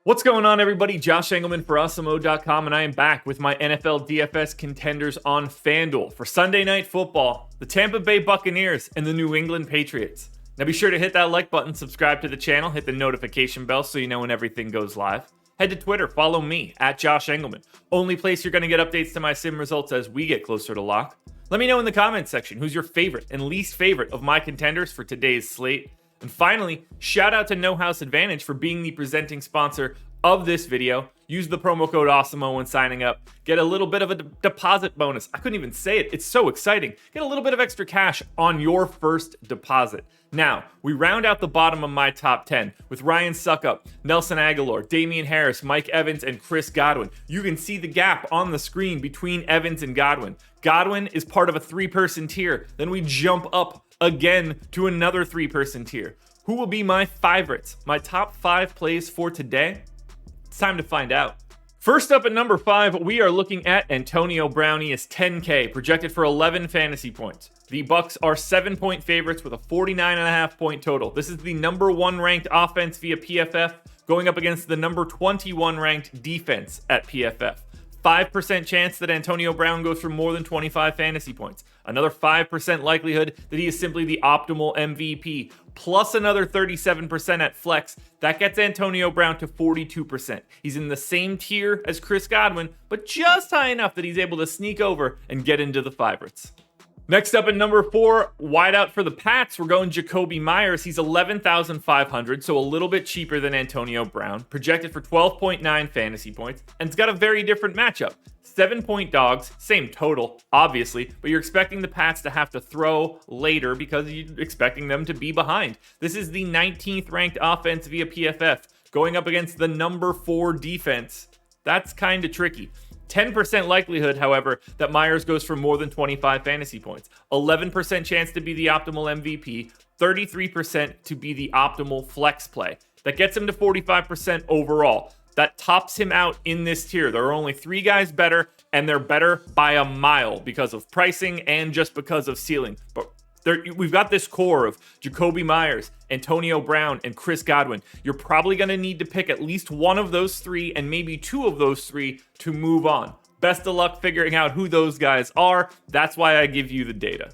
What's going on, everybody? Josh Engleman for Awesemo.com, and I am back with my NFL DFS contenders on FanDuel for Sunday Night Football, the Tampa Bay Buccaneers, and the New England Patriots. Now be sure to hit that like button, subscribe to the channel, hit the notification bell so you know when everything goes live. Head to Twitter, follow me, at Josh Engleman. Only place you're going to get updates to my sim results as we get closer to lock. Let me know in the comments section who's your favorite and least favorite of my contenders for today's slate. And finally, shout out to No House Advantage for being the presenting sponsor of this video. Use the promo code Awesemo when signing up. Get a little bit of a deposit bonus. I couldn't even say it. It's so exciting. Get a little bit of extra cash on your first deposit. Now, we round out the bottom of my top 10 with Ryan Suckup, Nelson Aguilar, Damian Harris, Mike Evans, and Chris Godwin. You can see the gap on the screen between Evans and Godwin. Godwin is part of a three-person tier. Then we jump up again to another three-person tier. Who will be my favorites? My top 5 plays for today? It's time to find out. First up at number 5, we are looking at Antonio Brown. He is 10K, projected for 11 fantasy points. The Bucs are 7-point favorites with a 49.5 point total. This is the number 1 ranked offense via PFF, going up against the number 21 ranked defense at PFF. 5% chance that Antonio Brown goes for more than 25 fantasy points. Another 5% likelihood that he is simply the optimal MVP, plus another 37% at flex. That gets Antonio Brown to 42%. He's in the same tier as Chris Godwin, but just high enough that he's able to sneak over and get into the favorites. Next up at number 4, wideout for the Pats, we're going Jakobi Meyers. He's 11,500, so a little bit cheaper than Antonio Brown, projected for 12.9 fantasy points, and it's got a very different matchup. 7-point dogs, same total, obviously, but you're expecting the Pats to have to throw later because you're expecting them to be behind. This is the 19th ranked offense via PFF, going up against the number 4 defense. That's kind of tricky. 10% likelihood, however, that Meyers goes for more than 25 fantasy points. 11% chance to be the optimal MVP. 33% to be the optimal flex play. That gets him to 45% overall. That tops him out in this tier. There are only 3 guys better, and they're better by a mile because of pricing and just because of ceiling. But we've got this core of Jakobi Meyers, Antonio Brown, and Chris Godwin. You're probably going to need to pick at least one of those 3 and maybe 2 of those 3 to move on. Best of luck figuring out who those guys are. That's why I give you the data.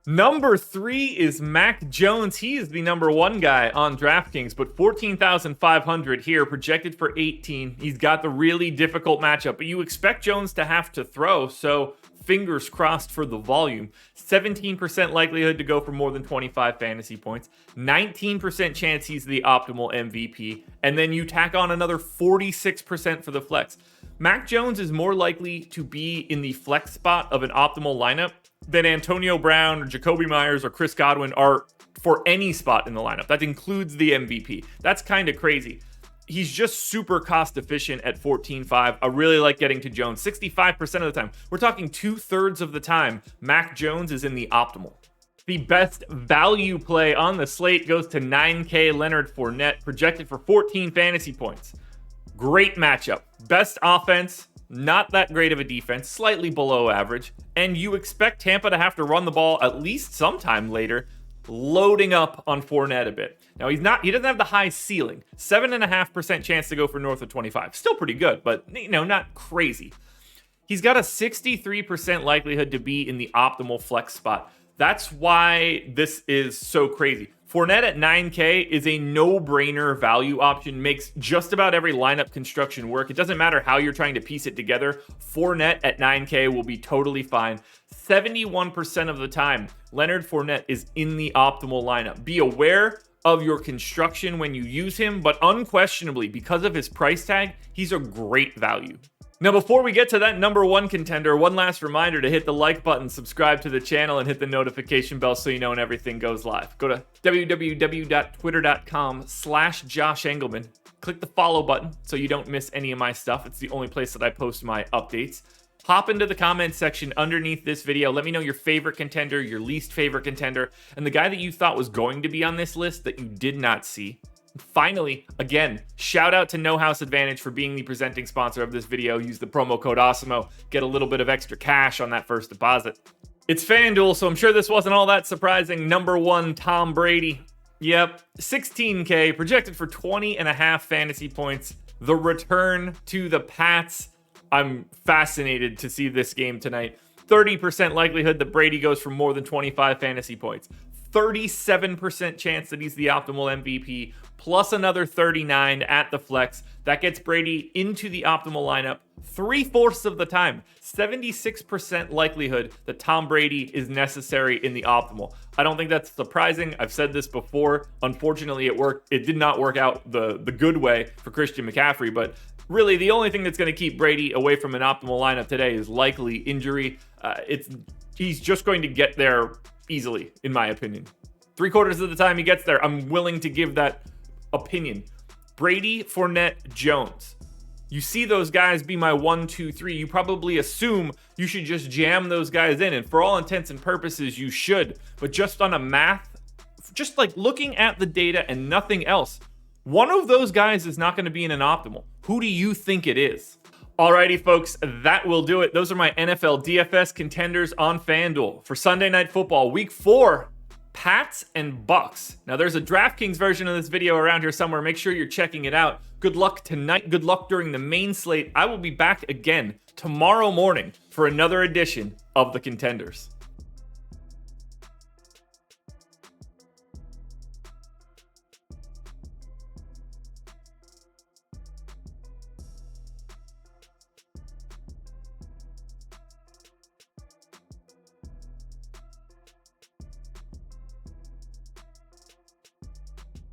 Number 3 is Mac Jones. He is the number 1 guy on DraftKings, but 14,500 here, projected for 18. He's got the really difficult matchup, but you expect Jones to have to throw, so fingers crossed for the volume. 17% likelihood to go for more than 25 fantasy points. 19% chance he's the optimal MVP. And then you tack on another 46% for the flex. Mac Jones is more likely to be in the flex spot of an optimal lineup than Antonio Brown or Jakobi Meyers or Chris Godwin are for any spot in the lineup. That includes the MVP. That's kind of crazy. He's just super cost efficient at 14.5. I really like getting to Jones 65% of the time. We're talking 2/3 of the time Mac Jones is in the optimal. The best value play on the slate goes to 9K Leonard Fournette, projected for 14 fantasy points. Great matchup. Best offense, not that great of a defense, slightly below average, and you expect Tampa to have to run the ball at least sometime later, loading up on Fournette a bit. Now, he doesn't have the high ceiling. 7.5% chance to go for north of 25. Still pretty good, but not crazy. He's got a 63% likelihood to be in the optimal flex spot. That's why this is so crazy. Fournette at 9K is a no-brainer value option, makes just about every lineup construction work. It doesn't matter how you're trying to piece it together. Fournette at 9K will be totally fine. 71% of the time, Leonard Fournette is in the optimal lineup. Be aware of your construction when you use him, but unquestionably, because of his price tag, he's a great value. Now, before we get to that number 1 contender, one last reminder to hit the like button, subscribe to the channel, and hit the notification bell so you know when everything goes live. Go to www.twitter.com/Josh Engleman. Click the follow button so you don't miss any of my stuff. It's the only place that I post my updates. Hop into the comments section underneath this video. Let me know your favorite contender, your least favorite contender, and the guy that you thought was going to be on this list that you did not see. Finally, again, shout out to No House Advantage for being the presenting sponsor of this video. Use the promo code Awesemo. Get a little bit of extra cash on that first deposit. It's FanDuel, so I'm sure this wasn't all that surprising. Number 1, Tom Brady. Yep, 16K, projected for 20.5 fantasy points. The return to the Pats. I'm fascinated to see this game tonight. 30% likelihood that Brady goes for more than 25 fantasy points. 37% chance that he's the optimal MVP, plus another 39 at the flex. That gets Brady into the optimal lineup 3/4 of the time. 76% likelihood that Tom Brady is necessary in the optimal. I don't think that's surprising. I've said this before. Unfortunately, it worked. It did not work out the good way for Christian McCaffrey, but really the only thing that's going to keep Brady away from an optimal lineup today is likely injury. He's just going to get there easily, in my opinion. 3/4 of the time he gets there, I'm willing to give that opinion. Brady, Fournette, Jones. You see those guys be my 1, 2, 3. You probably assume you should just jam those guys in. And for all intents and purposes, you should. But just on a math, just like looking at the data and nothing else, one of those guys is not going to be in an optimal. Who do you think it is? Alrighty, folks, that will do it. Those are my NFL DFS contenders on FanDuel for Sunday Night Football, Week 4. Pats and Bucs. Now, there's a DraftKings version of this video around here somewhere. Make sure you're checking it out. Good luck tonight. Good luck during the main slate. I will be back again tomorrow morning for another edition of the Contenders.